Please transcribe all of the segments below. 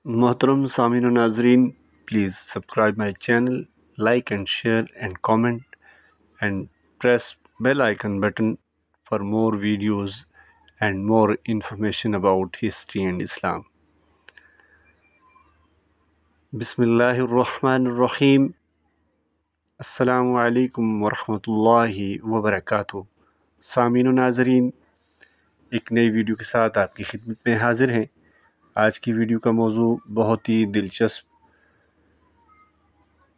محترم سامعین و ناظرین، please subscribe my channel, like and share and comment and press bell icon button for more videos and more information about history and Islam. بسم اللہ الرحمن الرحیم. السلام علیکم ورحمۃ اللہ وبرکاتہ. سامعین و ناظرین، ایک نئی ویڈیو کے ساتھ آپ کی خدمت میں حاضر ہیں. آج کی ویڈیو کا موضوع بہت ہی دلچسپ،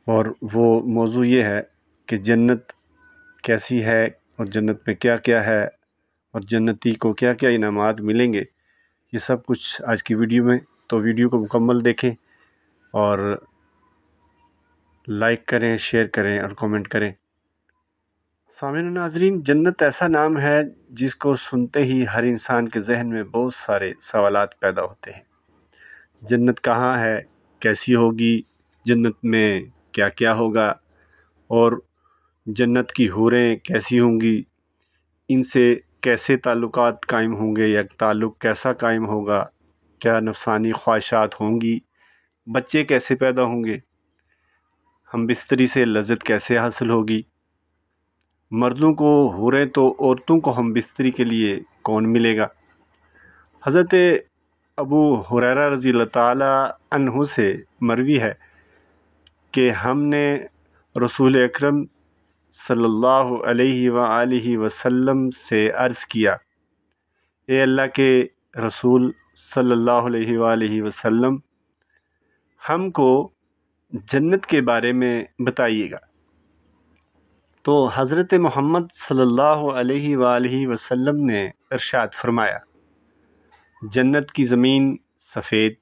اور وہ موضوع یہ ہے کہ جنت کیسی ہے اور جنت میں کیا کیا ہے اور جنتی کو کیا کیا انعامات ملیں گے. یہ سب کچھ آج کی ویڈیو میں، تو ویڈیو کو مکمل دیکھیں اور لائک کریں، شیئر کریں اور کامنٹ کریں. سامعین و ناظرین، جنت ایسا نام ہے جس کو سنتے ہی ہر انسان کے ذہن میں بہت سارے سوالات پیدا ہوتے ہیں. جنت کہاں ہے، کیسی ہوگی، جنت میں کیا کیا ہوگا، اور جنت کی حوریں کیسی ہوں گی، ان سے کیسے تعلقات قائم ہوں گے یا تعلق کیسا قائم ہوگا، کیا نفسانی خواہشات ہوں گی، بچے کیسے پیدا ہوں گے، ہم بستری سے لذت کیسے حاصل ہوگی، مردوں کو حوریں تو عورتوں کو ہم بستری کے لیے کون ملے گا. حضرت ابو ہریرہ رضی اللہ تعالی عنہ سے مروی ہے کہ ہم نے رسول اکرم صلی اللہ علیہ وآلہ وسلم سے عرض کیا، اے اللہ کے رسول صلی اللہ علیہ وآلہ وسلم، ہم کو جنت کے بارے میں بتائیے گا. تو حضرت محمد صلی اللہ علیہ وآلہ وسلم نے ارشاد فرمایا، جنت کی زمین سفید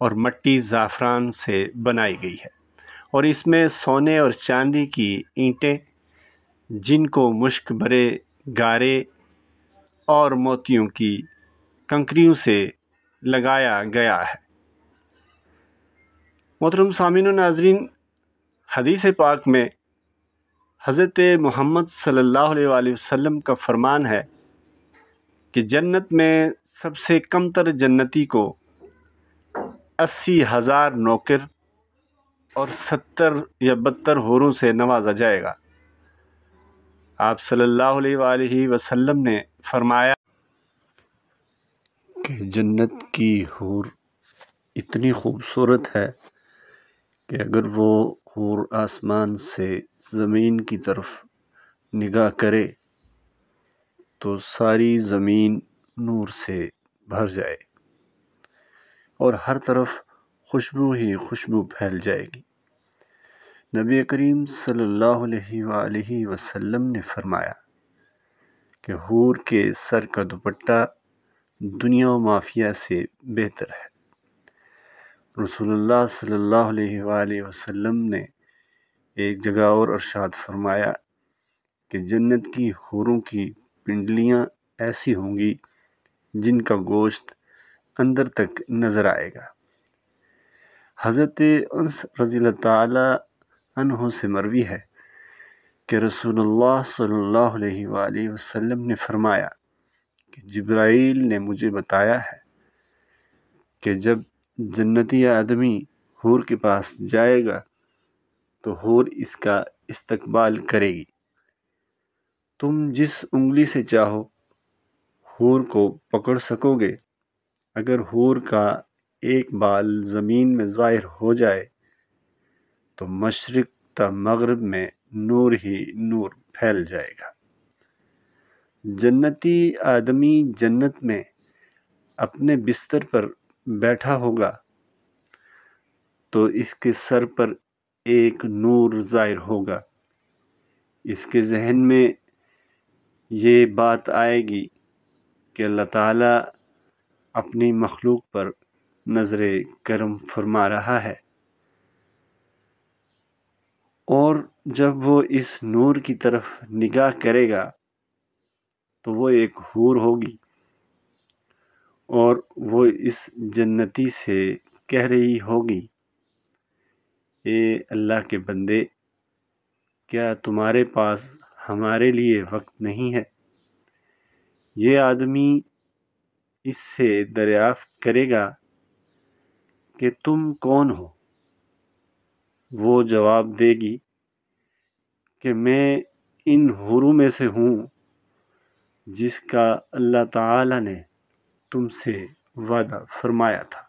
اور مٹی زعفران سے بنائی گئی ہے، اور اس میں سونے اور چاندی کی اینٹیں، جن کو مشک بھرے گارے اور موتیوں کی کنکریوں سے لگایا گیا ہے. محترم سامعین و ناظرین، حدیث پاک میں حضرت محمد صلی اللہ علیہ وآلہ وسلم کا فرمان ہے کہ جنت میں سب سے کم تر جنتی کو 80,000 نوکر اور 70 یا 72 حوروں سے نوازا جائے گا. آپ صلی اللہ علیہ وآلہ وسلم نے فرمایا کہ جنت کی حور اتنی خوبصورت ہے کہ اگر وہ حور آسمان سے زمین کی طرف نگاہ کرے تو ساری زمین نور سے بھر جائے اور ہر طرف خوشبو ہی خوشبو پھیل جائے گی. نبی کریم صلی اللہ علیہ وآلہ وسلم نے فرمایا کہ حور کے سر کا دوپٹہ دنیا و مافیہ سے بہتر ہے. رسول اللہ صلی اللہ علیہ وآلہ وسلم نے ایک جگہ اور ارشاد فرمایا کہ جنت کی حوروں کی پنڈلیاں ایسی ہوں گی جن کا گوشت اندر تک نظر آئے گا. حضرت انس رضی اللہ تعالی عنہ سے مروی ہے کہ رسول اللہ صلی اللہ علیہ وآلہ وسلم نے فرمایا کہ جبرائیل نے مجھے بتایا ہے کہ جب جنتی آدمی حور کے پاس جائے گا تو حور اس کا استقبال کرے گی. تم جس انگلی سے چاہو حور کو پکڑ سکو گے. اگر حور کا ایک بال زمین میں ظاہر ہو جائے تو مشرق تا مغرب میں نور ہی نور پھیل جائے گا. جنتی آدمی جنت میں اپنے بستر پر بیٹھا ہوگا تو اس کے سر پر ایک نور ظاہر ہوگا. اس کے ذہن میں یہ بات آئے گی کہ اللہ تعالیٰ اپنی مخلوق پر نظر کرم فرما رہا ہے، اور جب وہ اس نور کی طرف نگاہ کرے گا تو وہ ایک حور ہوگی اور وہ اس جنتی سے کہہ رہی ہوگی، اے اللہ کے بندے، کیا تمہارے پاس ہمارے لیے وقت نہیں ہے؟ یہ آدمی اس سے دریافت کرے گا کہ تم کون ہو؟ وہ جواب دے گی کہ میں ان حوروں میں سے ہوں جس کا اللہ تعالی نے تم سے وعدہ فرمایا تھا۔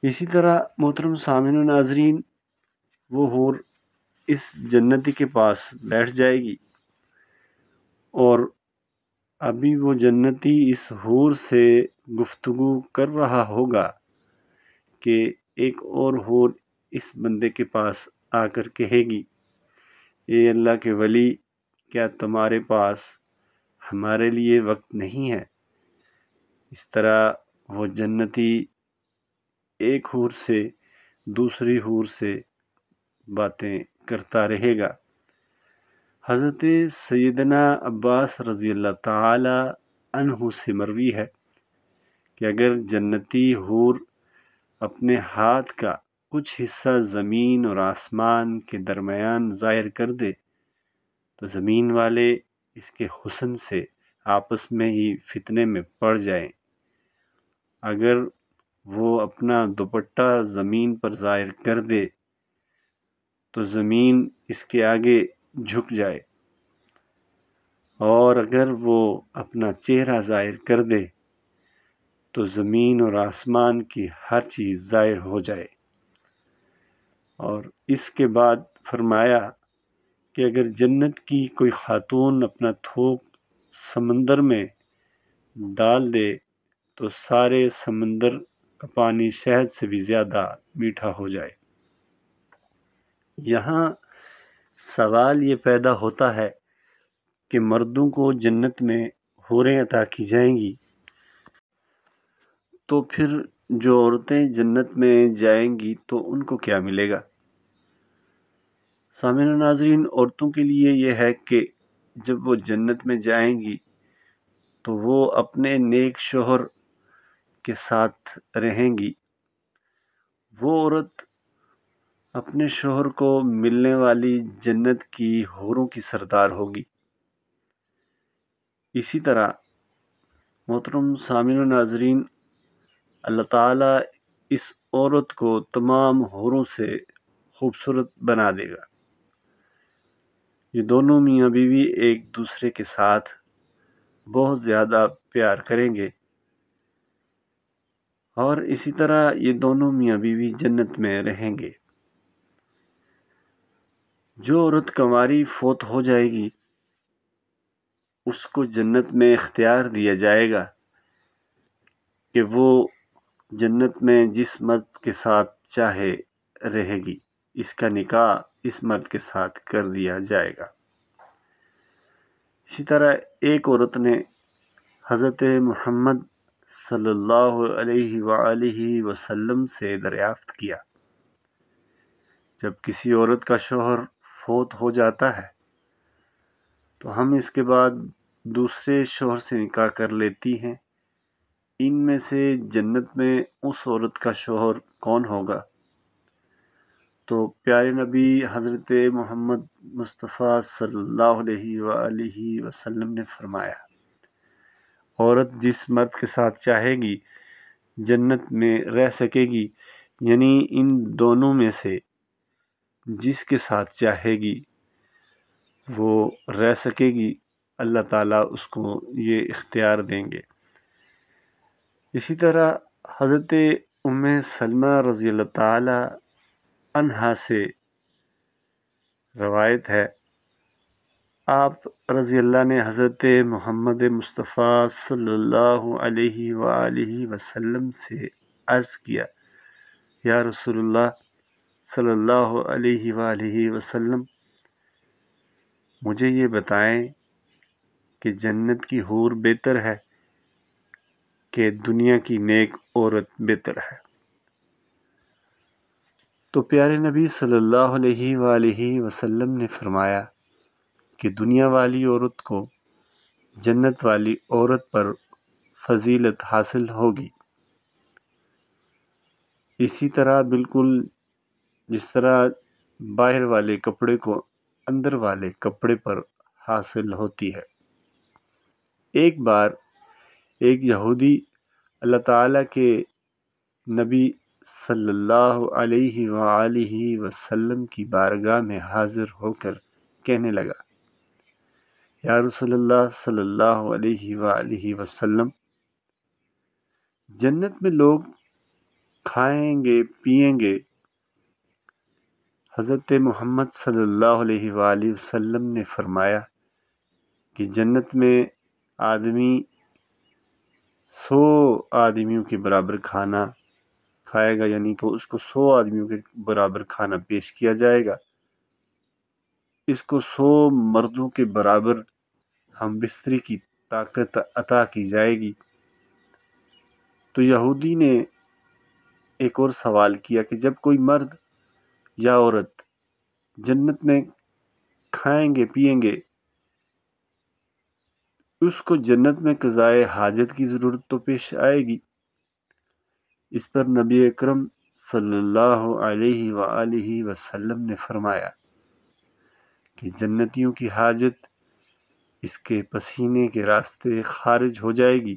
اسی طرح محترم سامعین و ناظرین، وہ حور اس جنتی کے پاس بیٹھ جائے گی اور ابھی وہ جنتی اس حور سے گفتگو کر رہا ہوگا کہ ایک اور حور اس بندے کے پاس آ کر کہے گی، اے اللہ کے ولی، کیا تمہارے پاس ہمارے لیے وقت نہیں ہے؟ اس طرح وہ جنتی ایک حور سے دوسری حور سے باتیں کرتا رہے گا۔ حضرت سیدنا عباس رضی اللہ تعالی عنہ سے مروی ہے کہ اگر جنتی حور اپنے ہاتھ کا کچھ حصہ زمین اور آسمان کے درمیان ظاہر کر دے تو زمین والے اس کے حسن سے آپس میں ہی فتنے میں پڑ جائیں۔ اگر وہ اپنا دوپٹہ زمین پر ظاہر کر دے تو زمین اس کے آگے جھک جائے، اور اگر وہ اپنا چہرہ ظاہر کر دے تو زمین اور آسمان کی ہر چیز ظاہر ہو جائے۔ اور اس کے بعد فرمایا کہ اگر جنت کی کوئی خاتون اپنا تھوک سمندر میں ڈال دے تو سارے سمندر کا پانی شہد سے بھی زیادہ میٹھا ہو جائے۔ یہاں سوال یہ پیدا ہوتا ہے کہ مردوں کو جنت میں حوریں عطا کی جائیں گی، تو پھر جو عورتیں جنت میں جائیں گی تو ان کو کیا ملے گا؟ سامعین و ناظرین، عورتوں کے لیے یہ ہے کہ جب وہ جنت میں جائیں گی تو وہ اپنے نیک شوہر کے ساتھ رہیں گی۔ وہ عورت اپنے شوہر کو ملنے والی جنت کی حوروں کی سردار ہوگی۔ اسی طرح محترم سامعین و ناظرین، اللہ تعالیٰ اس عورت کو تمام حوروں سے خوبصورت بنا دے گا۔ یہ دونوں میاں بیوی ایک دوسرے کے ساتھ بہت زیادہ پیار کریں گے، اور اسی طرح یہ دونوں میاں بیوی جنت میں رہیں گے۔ جو عورت کنواری فوت ہو جائے گی اس کو جنت میں اختیار دیا جائے گا کہ وہ جنت میں جس مرد کے ساتھ چاہے رہے گی، اس کا نکاح اس مرد کے ساتھ کر دیا جائے گا۔ اسی طرح ایک عورت نے حضرت محمد صلی اللہ علیہ وآلہ وسلم سے دریافت کیا، جب کسی عورت کا شوہر فوت ہو جاتا ہے تو ہم اس کے بعد دوسرے شوہر سے نکاح کر لیتی ہیں، ان میں سے جنت میں اس عورت کا شوہر کون ہوگا؟ تو پیارے نبی حضرت محمد مصطفیٰ صلی اللہ علیہ وآلہ وسلم نے فرمایا، عورت جس مرد کے ساتھ چاہے گی جنت میں رہ سکے گی، یعنی ان دونوں میں سے جس کے ساتھ چاہے گی وہ رہ سکے گی، اللہ تعالیٰ اس کو یہ اختیار دیں گے۔ اسی طرح حضرت ام سلمہ رضی اللہ تعالی عنہا سے روایت ہے، آپ رضی اللہ نے حضرت محمد مصطفیٰ صلی اللہ علیہ وآلہ وسلم سے عرض کیا، یا رسول اللہ صلی اللہ علیہ وآلہ وسلم، مجھے یہ بتائیں کہ جنت کی حور بہتر ہے کہ دنیا کی نیک عورت بہتر ہے؟ تو پیارے نبی صلی اللہ علیہ وآلہ وسلم نے فرمایا کہ دنیا والی عورت کو جنت والی عورت پر فضیلت حاصل ہوگی، اسی طرح بالکل جس طرح باہر والے کپڑے کو اندر والے کپڑے پر حاصل ہوتی ہے۔ ایک بار ایک یہودی اللہ تعالیٰ کے نبی صلی اللہ علیہ وآلہ وسلم کی بارگاہ میں حاضر ہو کر کہنے لگا، یا رسول اللہ صلی اللہ علیہ وآلہ وسلم، جنت میں لوگ کھائیں گے پیئیں گے۔ حضرت محمد صلی اللہ علیہ وآلہ وسلم نے فرمایا کہ جنت میں آدمی 100 آدمیوں کے برابر کھانا کھائے گا، یعنی کہ اس کو 100 آدمیوں کے برابر کھانا پیش کیا جائے گا، اس کو 100 مردوں کے برابر ہم بستری کی طاقت عطا کی جائے گی۔ تو یہودی نے ایک اور سوال کیا کہ جب کوئی مرد یا عورت جنت میں کھائیں گے پیئیں گے، اس کو جنت میں قضائے حاجت کی ضرورت تو پیش آئے گی۔ اس پر نبی اکرم صلی اللہ علیہ وآلہ وسلم نے فرمایا کہ جنتیوں کی حاجت اس کے پسینے کے راستے خارج ہو جائے گی،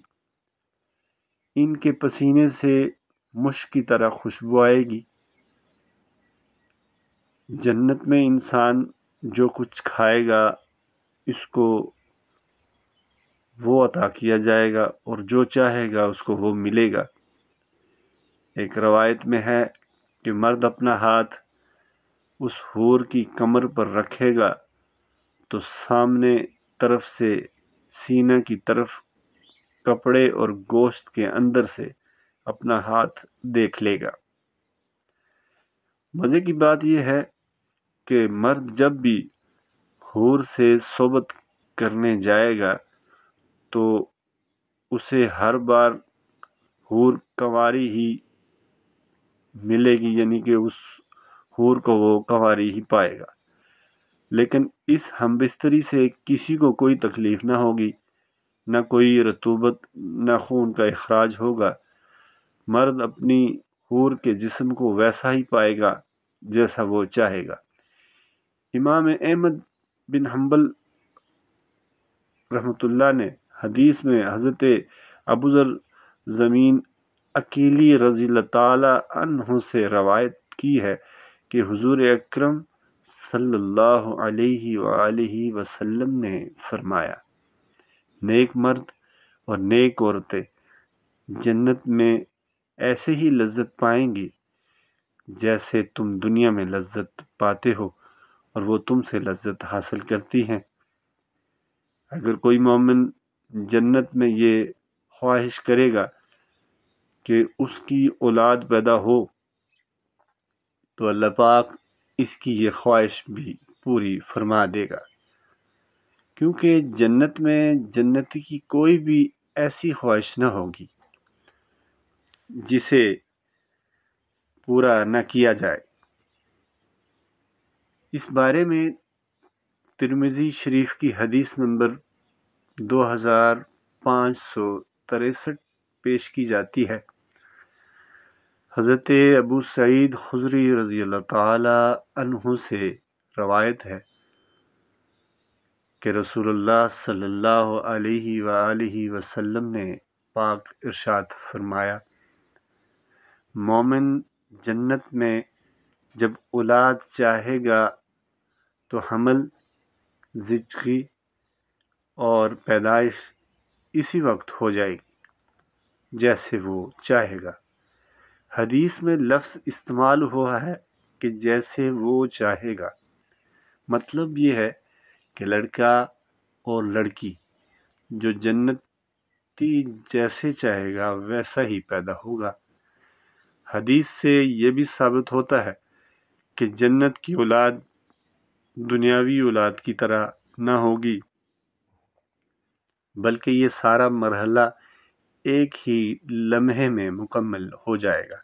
ان کے پسینے سے مشک کی طرح خوشبو آئے گی۔ جنت میں انسان جو کچھ کھائے گا اس کو وہ عطا کیا جائے گا، اور جو چاہے گا اس کو وہ ملے گا۔ ایک روایت میں ہے کہ مرد اپنا ہاتھ اس حور کی کمر پر رکھے گا تو سامنے طرف سے سینہ کی طرف کپڑے اور گوشت کے اندر سے اپنا ہاتھ دیکھ لے گا۔ مزے کی بات یہ ہے کہ مرد جب بھی حور سے صحبت کرنے جائے گا تو اسے ہر بار حور کنواری ہی ملے گی، یعنی کہ اس حور کو وہ کنواری ہی پائے گا، لیکن اس ہم بستری سے کسی کو کوئی تکلیف نہ ہوگی، نہ کوئی رطوبت نہ خون کا اخراج ہوگا۔ مرد اپنی حور کے جسم کو ویسا ہی پائے گا جیسا وہ چاہے گا۔ امام احمد بن حنبل رحمۃ اللہ نے حدیث میں حضرت ابوذر زمین اکیلی رضی اللہ تعالی عنہ سے روایت کی ہے کہ حضور اکرم صلی اللہ علیہ وآلہ وسلم نے فرمایا، نیک مرد اور نیک عورتیں جنت میں ایسے ہی لذت پائیں گی جیسے تم دنیا میں لذت پاتے ہو اور وہ تم سے لذت حاصل کرتی ہیں۔ اگر کوئی مومن جنت میں یہ خواہش کرے گا کہ اس کی اولاد پیدا ہو تو اللہ پاک اس کی یہ خواہش بھی پوری فرما دے گا، کیونکہ جنت میں جنتی کی کوئی بھی ایسی خواہش نہ ہوگی جسے پورا نہ کیا جائے۔ اس بارے میں ترمذی شریف کی حدیث نمبر 2563 پیش کی جاتی ہے۔ حضرت ابو سعید خدری رضی اللہ تعالی عنہ سے روایت ہے کہ رسول اللہ صلی اللہ علیہ وآلہ وسلم نے پاک ارشاد فرمایا، مومن جنت میں جب اولاد چاہے گا تو حمل، زچگی اور پیدائش اسی وقت ہو جائے گی جیسے وہ چاہے گا۔ حدیث میں لفظ استعمال ہوا ہے کہ جیسے وہ چاہے گا، مطلب یہ ہے کہ لڑکا اور لڑکی جو جنتی جیسے چاہے گا ویسا ہی پیدا ہوگا۔ حدیث سے یہ بھی ثابت ہوتا ہے کہ جنت کی اولاد دنیاوی اولاد کی طرح نہ ہوگی، بلکہ یہ سارا مرحلہ ایک ہی لمحے میں مکمل ہو جائے گا۔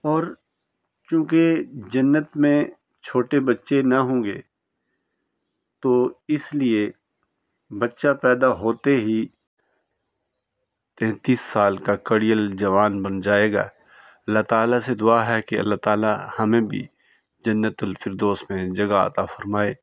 اور چونکہ جنت میں چھوٹے بچے نہ ہوں گے تو اس لیے بچہ پیدا ہوتے ہی 33 سال کا کڑیل جوان بن جائے گا۔ اللہ تعالیٰ سے دعا ہے کہ اللہ تعالیٰ ہمیں بھی جنت الفردوس میں جگہ عطا فرمائے۔